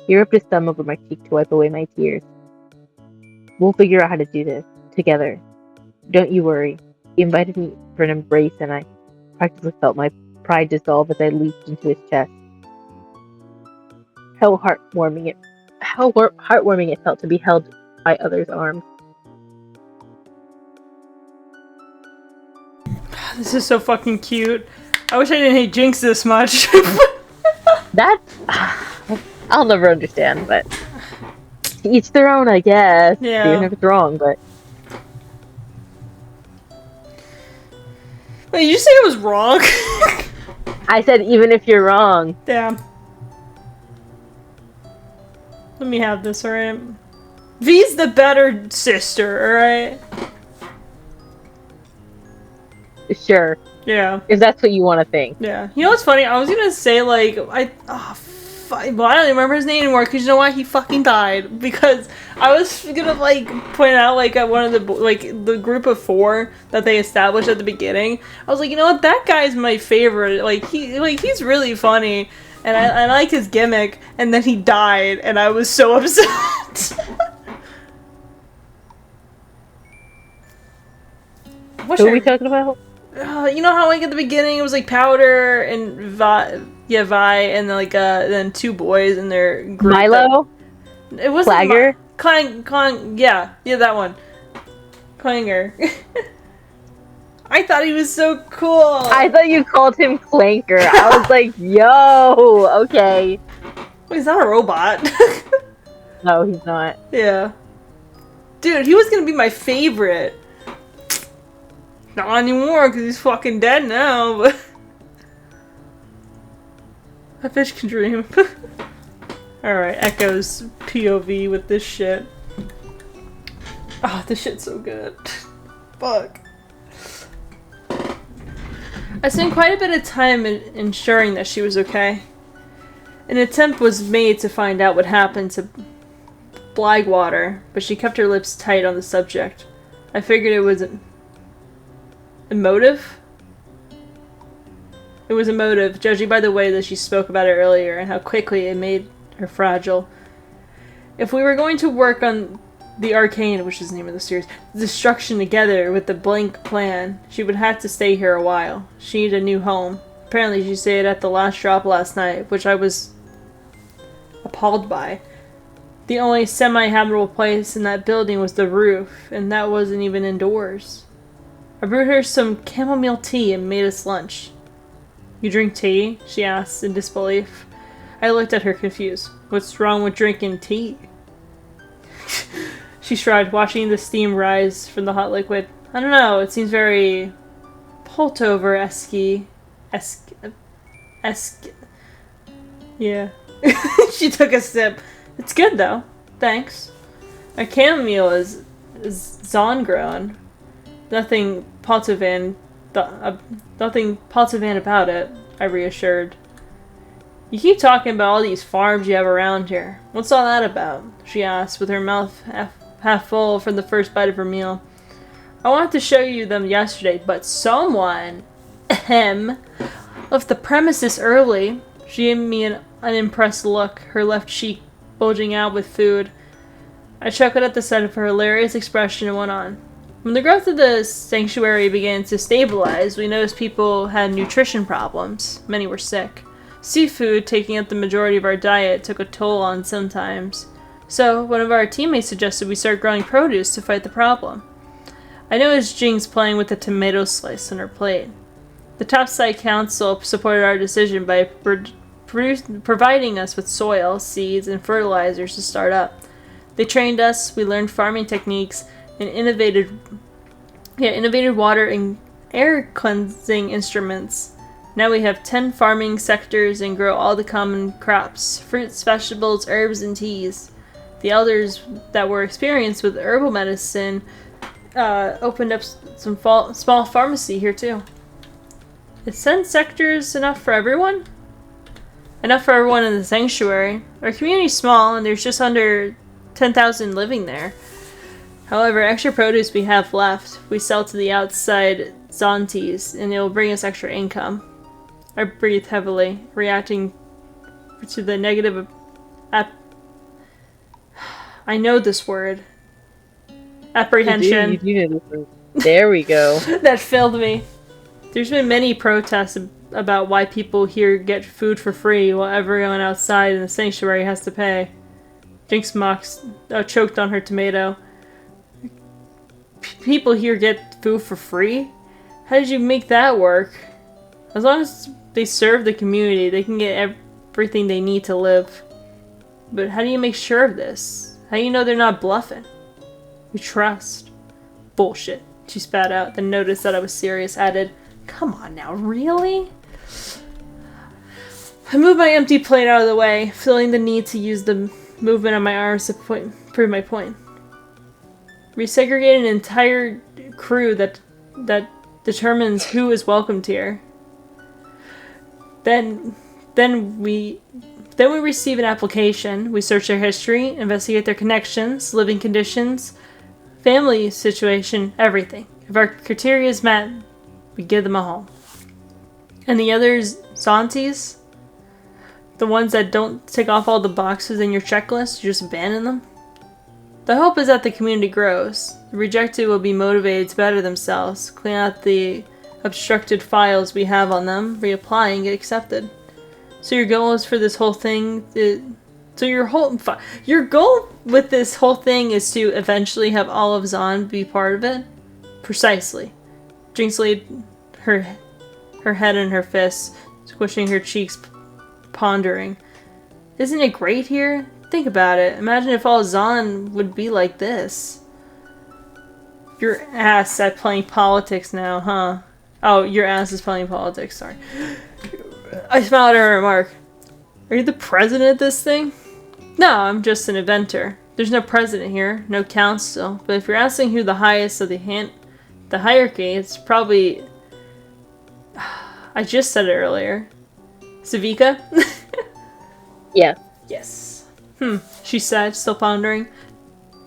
He rubbed his thumb over my cheek to wipe away my tears. We'll figure out how to do this, together. Don't you worry. He invited me for an embrace, and I practically felt my pride dissolve as I leaped into his chest. How heartwarming it felt to be held by others' arms. This is so fucking cute. I wish I didn't hate Jinx this much. I'll never understand, but each their own, I guess. Yeah. Even if it's wrong, but... Wait, did you say I was wrong? I said even if you're wrong. Damn. Let me have this, alright? V's the better sister, alright? Sure. Yeah. If that's what you want to think. Yeah. You know what's funny? I was gonna say, like, well, I don't even remember his name anymore, because you know why? He fucking died. Because I was gonna, like, point out, like, at one of the, like, the group of 4 that they established at the beginning. I was like, you know what? That guy's my favorite. Like, he's really funny. And I like his gimmick. And then he died, and I was so upset. Who are we talking about? You know how, like, at the beginning it was like Powder and Vi, and then, like, then 2 boys in their group. Milo? It wasn't Flagger? Yeah, that one. Clanger. I thought he was so cool. I thought you called him Clanker. I was like, yo, okay. Well, he's not a robot. No, he's not. Yeah. Dude, he was gonna be my favorite. Not anymore, because he's fucking dead now, but... A fish can dream. Alright, Ekko's POV with this shit. Oh, this shit's so good. Fuck. I spent quite a bit of time ensuring that she was okay. An attempt was made to find out what happened to Blagwater, but she kept her lips tight on the subject. I figured it was emotive? It was emotive, judging by the way that she spoke about it earlier and how quickly it made her fragile. If we were going to work on the Arcane, which is the name of the series, destruction together with the blank plan, she would have to stay here a while. She needed a new home. Apparently she stayed at the last drop last night, which I was appalled by. The only semi-habitable place in that building was the roof, and that wasn't even indoors. I brewed her some chamomile tea and made us lunch. You drink tea? She asked in disbelief. I looked at her confused. What's wrong with drinking tea? She shrugged, watching the steam rise from the hot liquid. I don't know, it seems very Piltover-esque. Yeah. She took a sip. It's good though. Thanks. Our chamomile is Zon grown. Nothing Potovan about it, I reassured. You keep talking about all these farms you have around here. What's all that about? She asked, with her mouth half full from the first bite of her meal. I wanted to show you them yesterday, but someone, left the premises early. She gave me an unimpressed look, her left cheek bulging out with food. I chuckled at the sight of her hilarious expression and went on. When the growth of the sanctuary began to stabilize, we noticed people had nutrition problems. Many were sick. Seafood, taking up the majority of our diet, took a toll on sometimes. So, one of our teammates suggested we start growing produce to fight the problem. I noticed Jinx playing with a tomato slice on her plate. The Topside Council supported our decision by providing us with soil, seeds, and fertilizers to start up. They trained us, we learned farming techniques, and innovated water and air cleansing instruments. Now we have 10 farming sectors and grow all the common crops, fruits, vegetables, herbs, and teas. The elders that were experienced with herbal medicine opened up some small pharmacy here too. Is 10 sectors enough for everyone? Enough for everyone in the sanctuary. Our community's small and there's just under 10,000 living there. However, extra produce we have left, we sell to the outside Zontes, and it will bring us extra income. I breathed heavily, reacting to the negative I know this word. Apprehension. You do know this word. There we go. That filled me. There's been many protests about why people here get food for free while everyone outside in the sanctuary has to pay. Jinx choked on her tomato. People here get food for free? How did you make that work? As long as they serve the community, they can get everything they need to live. But how do you make sure of this? How do you know they're not bluffing? We trust. Bullshit. She spat out, then noticed that I was serious, added, Come on now, really? I moved my empty plate out of the way, feeling the need to use the movement on my arms to prove my point. We segregate an entire crew that determines who is welcomed here. Then we receive an application. We search their history, investigate their connections, living conditions, family situation, everything. If our criteria is met, we give them a home. And the others, Zontes, the ones that don't tick off all the boxes in your checklist, you just abandon them. The hope is that the community grows. The rejected will be motivated to better themselves, clean out the obstructed files we have on them, reapply, and get accepted. So your goal is for this whole thing. Your goal with this whole thing is to eventually have all of Zon be part of it. Precisely. Jinx laid her head in her fists, squishing her cheeks, pondering. Isn't it great here? Think about it. Imagine if all Zon would be like this. Your ass at playing politics now, huh? Oh, your ass is playing politics, sorry. I smiled at her remark. Are you the president of this thing? No, I'm just an inventor. There's no president here, no council, but if you're asking who the highest of the hierarchy, it's probably... I just said it earlier. Savika? Yeah. Yes. She said, still pondering.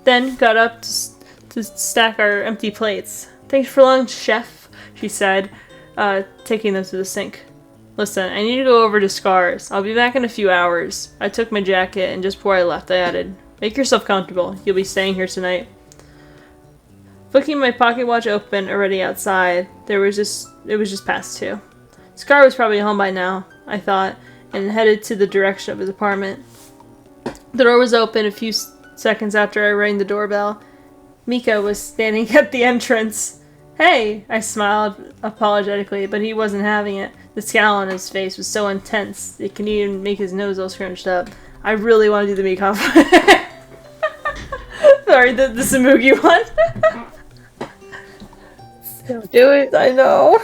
Then got up to stack our empty plates. Thanks for lunch, chef, she said, taking them to the sink. Listen, I need to go over to Scar's. I'll be back in a few hours. I took my jacket, and just before I left, I added, make yourself comfortable. You'll be staying here tonight. Flicking my pocket watch open, already outside, it was just past 2. Scar was probably home by now, I thought, and headed to the direction of his apartment. The door was open a few seconds after I rang the doorbell. Mika was standing at the entrance. Hey! I smiled apologetically, but he wasn't having it. The scowl on his face was so intense, it could even make his nose all scrunched up. I really want to do the Mika. Sorry, the Samugi one. Don't do it. I know.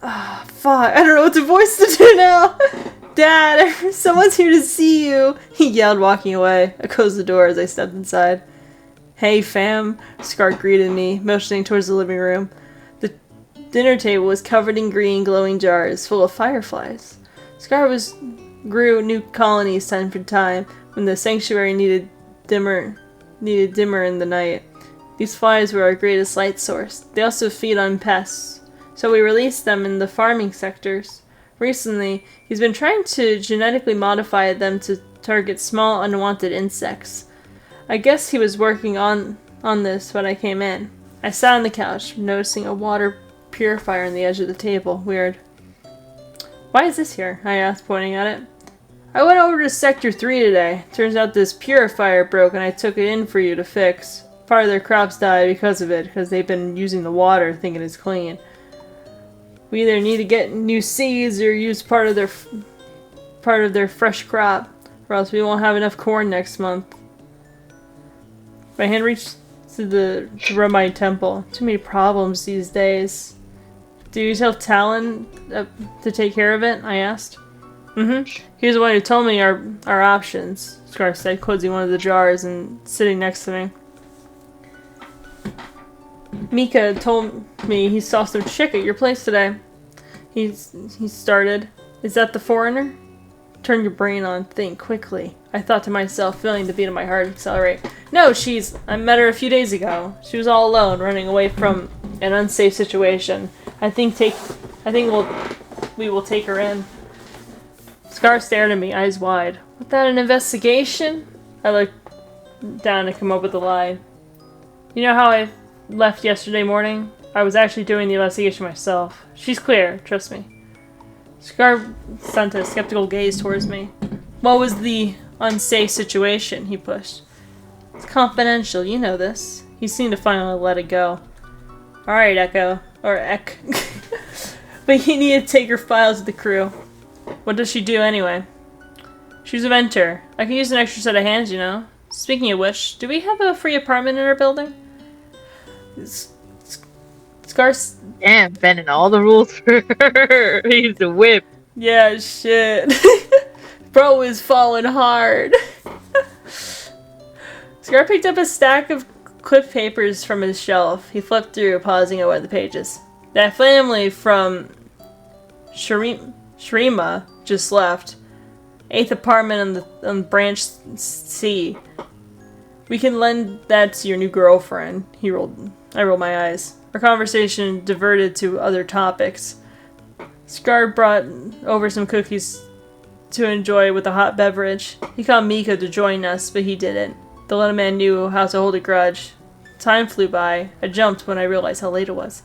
Ah, fuck. I don't know what to voice to do now. Dad, someone's here to see you. He yelled, walking away. I closed the door as I stepped inside. Hey, fam. Scar greeted me, motioning towards the living room. The dinner table was covered in green, glowing jars full of fireflies. Scar grew new colonies time for time when the sanctuary needed dimmer in the night. These flies were our greatest light source. They also feed on pests, so we released them in the farming sectors. Recently, he's been trying to genetically modify them to target small, unwanted insects. I guess he was working on this when I came in. I sat on the couch, noticing a water purifier on the edge of the table. Weird. Why is this here? I asked, pointing at it. I went over to Sector 3 today. Turns out this purifier broke and I took it in for you to fix. Part of their crops died because of it, because they've been using the water thinking it's clean. We either need to get new seeds or use part of their fresh crop, or else we won't have enough corn next month. My hand reached to rub my temple. Too many problems these days. Do you tell Talon to take care of it? I asked. He was the one who told me our options, Scar said, closing one of the jars and sitting next to me. Mika told me he saw some chick at your place today. He started. Is that the foreigner? Turn your brain on, think quickly. I thought to myself, feeling the beat of my heart accelerate. No, I met her a few days ago. She was all alone, running away from an unsafe situation. I think we will take her in. Scar stared at me, eyes wide. Was that an investigation? I looked down and came up with a lie. You know how I left yesterday morning? I was actually doing the investigation myself. She's clear, trust me. Scar sent a skeptical gaze towards me. What was the unsafe situation? He pushed. It's confidential, you know this. He seemed to finally let it go. Alright, Ekko. Or Ek. But you need to take her files to the crew. What does she do anyway? She's a mentor. I can use an extra set of hands, you know. Speaking of which, do we have a free apartment in our building? Scar's... Damn, bending all the rules for her. He's a whip. Yeah, shit. Bro is falling hard. Scar picked up a stack of clipped papers from his shelf. He flipped through, pausing at one of the pages. That family from Shrima just left. 8th apartment on branch C. We can lend that to your new girlfriend. I rolled my eyes. Our conversation diverted to other topics. Scar brought over some cookies to enjoy with a hot beverage. He called Mika to join us, but he didn't. The little man knew how to hold a grudge. Time flew by. I jumped when I realized how late it was.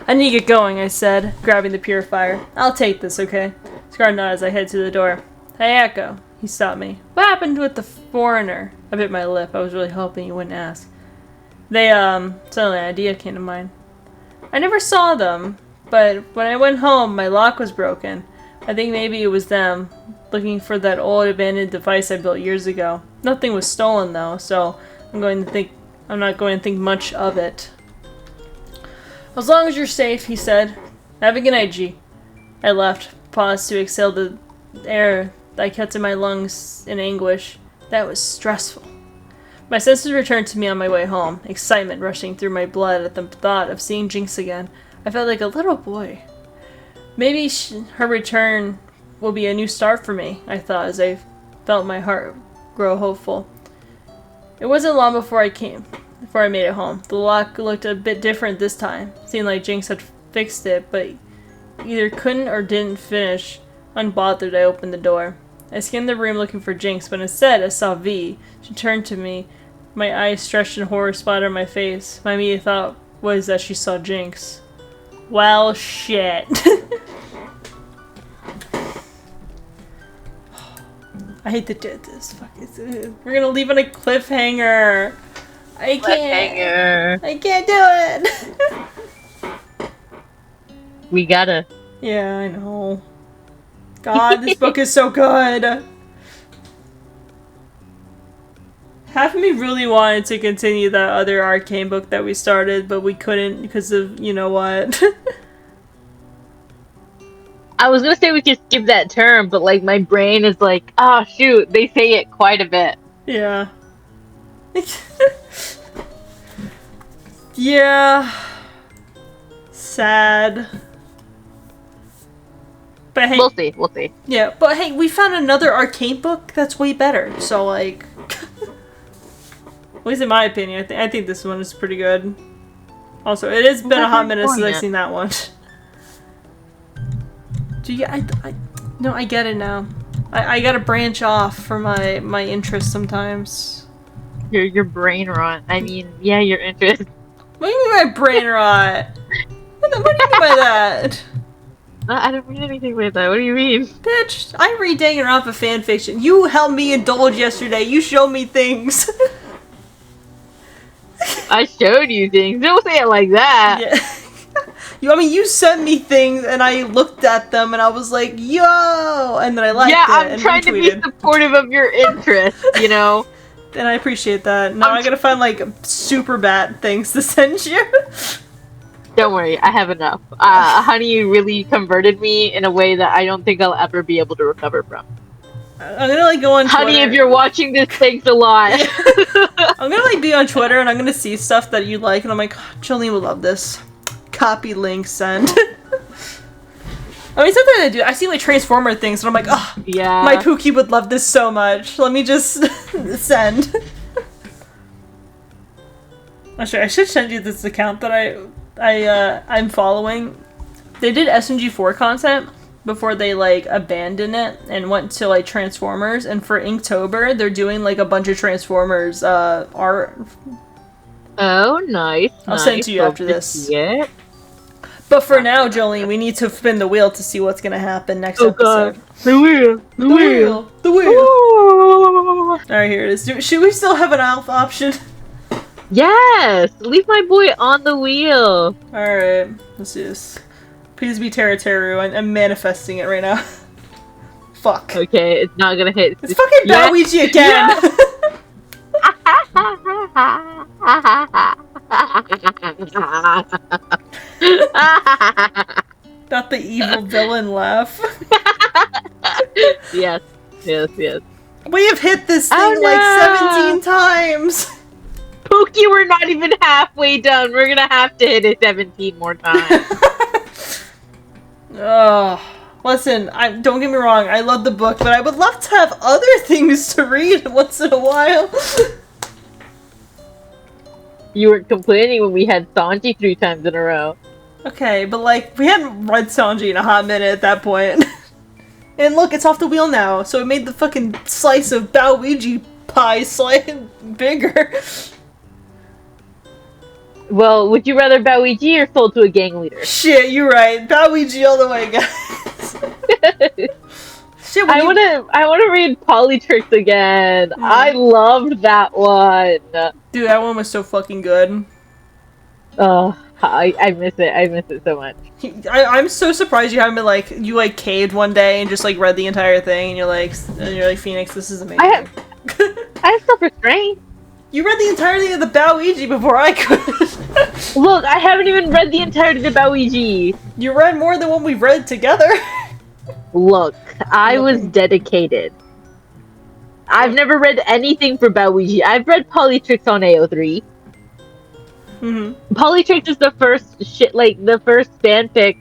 I need to get going, I said, grabbing the purifier. I'll take this, okay? Scar nodded as I headed to the door. Hey, Ekko. He stopped me. What happened with the foreigner? I bit my lip. I was really hoping you wouldn't ask. Suddenly an idea came to mind. I never saw them, but when I went home, my lock was broken. I think maybe it was them, looking for that old abandoned device I built years ago. Nothing was stolen though, so I'm not going to think much of it. As long as you're safe, he said. Have a good night, G. I left, paused to exhale the air I kept in my lungs in anguish. That was stressful. My senses returned to me on my way home, excitement rushing through my blood at the thought of seeing Jinx again. I felt like a little boy. Maybe her return will be a new start for me, I thought as I felt my heart grow hopeful. It wasn't long before I made it home. The lock looked a bit different this time. Seemed like Jinx had fixed it, but either couldn't or didn't finish. Unbothered, I opened the door. I scanned the room looking for Jinx, but instead I saw V. She turned to me. My eyes stretched in horror splattered on my face. My immediate thought was that she saw Jinx. Well, shit. I hate to do this. Fuck it. We're gonna leave on a cliffhanger. I can't do it. We gotta. Yeah, I know. God, this book is so good. Half of me really wanted to continue that other Arcane book that we started, but we couldn't because of, you know what. I was gonna say we could skip that term, but like my brain is like, oh shoot, they say it quite a bit. Yeah. Yeah. Sad. But hey, We'll see. We'll see. yeah, but hey, we found another Arcane book that's way better. So like, at least in my opinion, I think this one is pretty good. Also, it has been a hot minute since I've seen that one. No, I get it now. I gotta branch off for my interests sometimes. Your brain rot. I mean, yeah, your interest. What do you mean my brain rot? What do you mean by that? I don't mean anything with that. What do you mean? Bitch, I read Danganronpa fanfiction. You helped me indulge yesterday. You showed me things. I showed you things. Don't say it like that. Yeah. You sent me things and I looked at them and I was like, yo! And then I liked it. Yeah, I'm trying to be supportive of your interests, you know? And I appreciate that. Now I gotta find like super bad things to send you. Don't worry, I have enough. Honey really converted me in a way that I don't think I'll ever be able to recover from. I'm gonna like go on Twitter. Honey, if you're watching this, thanks a lot. I'm gonna like be on Twitter and I'm gonna see stuff that you like and I'm like, oh, Joline would love this. Copy, link, send. I mean, sometimes I do. I see like Transformer things and I'm like, oh, yeah, my Pookie would love this so much. Let me just send. Actually, I should send you this account that I'm following. They did SMG4 content before they like abandoned it and went to like Transformers, and for Inktober they're doing like a bunch of Transformers art. Oh, nice. I'll send it to you after this. Yeah. But for now, Joline, we need to spin the wheel to see what's gonna happen next episode. God. The wheel. The wheel. The wheel. Alright, here it is. Should we still have an alpha option? Yes! Leave my boy on the wheel! Alright, let's do this. Please be Teru. I'm manifesting it right now. Fuck. Okay, it's not gonna hit. It's fucking Baluigi again! Not the evil villain laugh. Yes. We have hit this thing like 17 times! Pookie, we're not even halfway done. We're gonna have to hit it 17 more times. Listen, don't get me wrong, I love the book, but I would love to have other things to read once in a while. You weren't complaining when we had Sanji 3 times in a row. Okay, but like, we hadn't read Sanji in a hot minute at that point. And look, it's off the wheel now, so it made the fucking slice of Baluigi pie bigger. Well, would you rather Baluigi or sold to a gang leader? Shit, you're right. Baluigi all the way, guys. Shit, I wanna read Polytrix again. I loved that one. Dude, that one was so fucking good. I miss it. I miss it so much. I'm so surprised you haven't been like, you like caved one day and just like read the entire thing and you're like Phoenix, this is amazing. I have self-restraint. You read the entirety of the Baluigi before I could. Look, I haven't even read the entirety of the Baluigi. You read more than what we've read together. Look, I was dedicated. I've never read anything for Baluigi. I've read Polytrix on AO3. Polytrix is the first the first fanfic,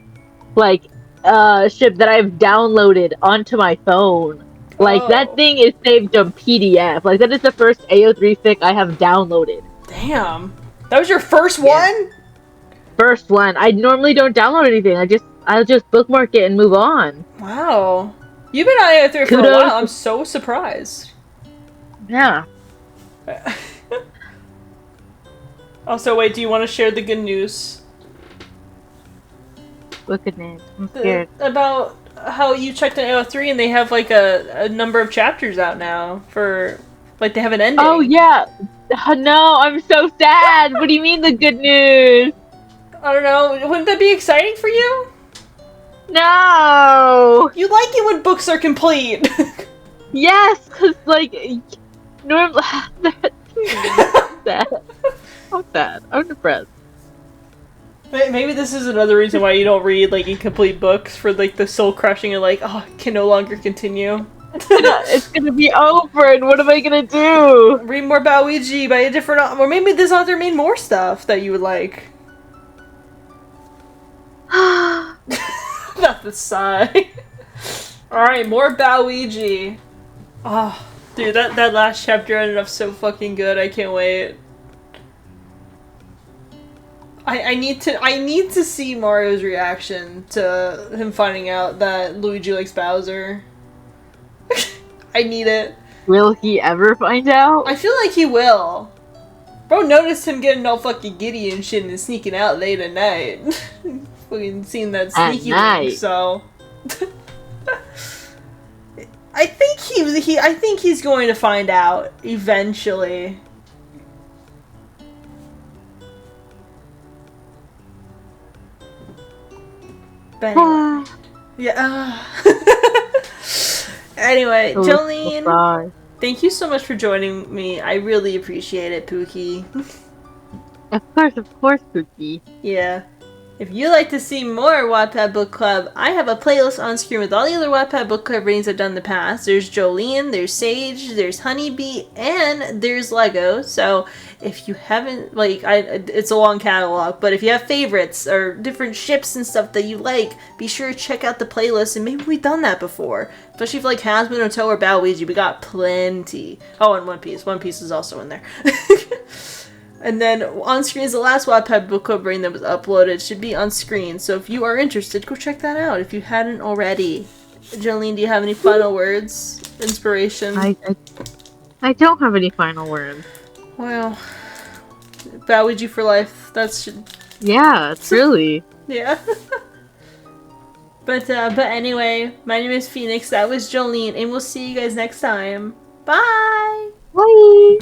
ship that I've downloaded onto my phone. That thing is saved on PDF. That is the first AO3 fic I have downloaded. Damn. That was your first one? First one. I normally don't download anything. I'll just bookmark it and move on. Wow. You've been on AO3 for a while. I'm so surprised. Yeah. Also, wait, do you want to share the good news? What good news? I'm scared. About how you checked in AO3 and they have a number of chapters out now for they have an ending. Oh yeah. No, I'm so sad. What do you mean the good news? I don't know. Wouldn't that be exciting for you? No. You like it when books are complete. Yes, because normally sad. I'm sad. I'm depressed. Maybe Maybe this is another reason why you don't read, like, incomplete books for, like, the soul crushing and, like, oh, can no longer continue. It's gonna be over, and what am I gonna do? Read more about Ouija by a different... Or maybe this author made more stuff that you would like. Not the sigh. Alright, more Ouija. Oh, dude, that last chapter ended up so fucking good. I can't wait. I need to see Mario's reaction to him finding out that Luigi likes Bowser. I need it. Will he ever find out? I feel like he will. Bro noticed him getting all fucking giddy and shit and sneaking out late at night. Fucking seeing that sneaky link, so I think he's going to find out eventually. But anyway. Yeah. Anyway, Joline, thank you so much for joining me. I really appreciate it, Pookie. Of course, Pookie. Yeah. If you'd like to see more Wattpad Book Club, I have a playlist on screen with all the other Wattpad Book Club readings I've done in the past. There's Joline, there's Sage, there's Honeybee, and there's Lego. So if you haven't, like, it's a long catalog, but if you have favorites or different ships and stuff that you like, be sure to check out the playlist, and maybe we've done that before. Especially if, like, Hasbin, Oto, or Baoiji, we got plenty. Oh, and One Piece. One Piece is also in there. And then on screen is the last Wattpad Book Club rating that was uploaded. It should be on screen. So if you are interested, go check that out if you hadn't already. Joline, do you have any final words? Inspiration? I don't have any final words. Wow. Baoiji for life. That's... Yeah, truly. Yeah. But anyway, my name is Phoenix. That was Joline. And we'll see you guys next time. Bye! Bye!